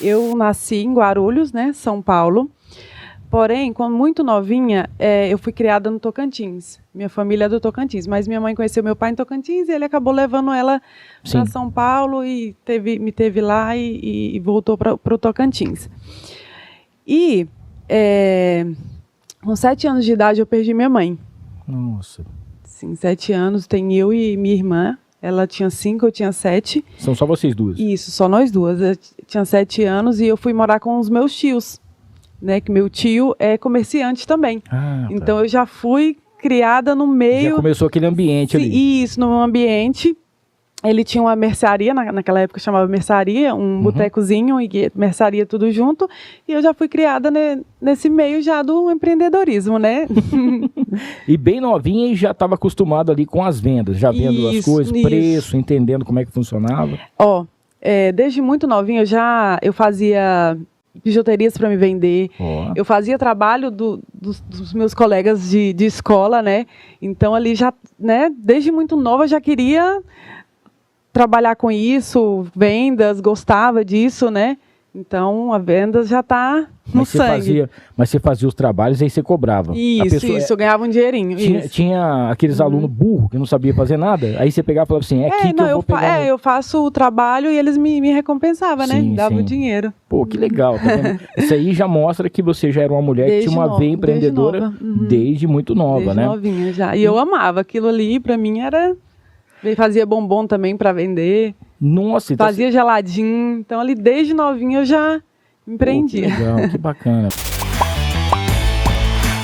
Eu nasci em Guarulhos, né, São Paulo. Porém, quando muito novinha, eu fui criada no Tocantins. Minha família é do Tocantins, mas minha mãe conheceu meu pai em Tocantins e ele acabou levando ela para São Paulo e me teve lá e voltou para o Tocantins. E com 7 anos de idade eu perdi minha mãe. Nossa. Sim, 7 anos, tem eu e minha irmã. Ela tinha 5, eu tinha 7. São só vocês duas? Isso, só nós duas. Eu tinha 7 anos e eu fui morar com os meus tios. Né, que meu tio é comerciante também. Então eu já fui criada no meio... Já começou aquele ambiente ali. Isso, no ambiente. Ele tinha uma mercearia, naquela época chamava mercearia, um botecozinho e mercearia tudo junto. E eu já fui criada nesse meio já do empreendedorismo, né? E bem novinha e já estava acostumada ali com as vendas, já vendo as coisas, preço, entendendo como é que funcionava. Desde muito novinha eu fazia bijuterias para me vender. Eu fazia trabalho dos meus colegas de escola, né? Então ali já, né? Desde muito nova já queria trabalhar com isso, vendas, gostava disso, né? Então a venda já tá no sangue. Mas você fazia os trabalhos e aí você cobrava. Isso, eu ganhava um dinheirinho. Tinha aqueles alunos burros que não sabiam fazer nada, aí você pegava e falava assim, que eu vou pegar. Eu faço o trabalho e eles me recompensavam, né? Dava o dinheiro. Pô, que legal, tá vendo? Isso aí já mostra que você já era uma mulher que tinha uma veia empreendedora desde muito nova, né? Desde novinha já. E eu amava aquilo ali, pra mim era... Fazia bombom também para vender. Nossa, então fazia geladinho. Então ali desde novinha eu já empreendia. Que legal, que bacana.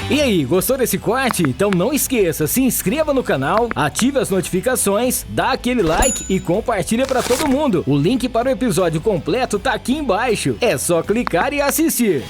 E aí, gostou desse corte? Então não esqueça, se inscreva no canal, ative as notificações, dá aquele like e compartilha para todo mundo. O link para o episódio completo tá aqui embaixo. É só clicar e assistir.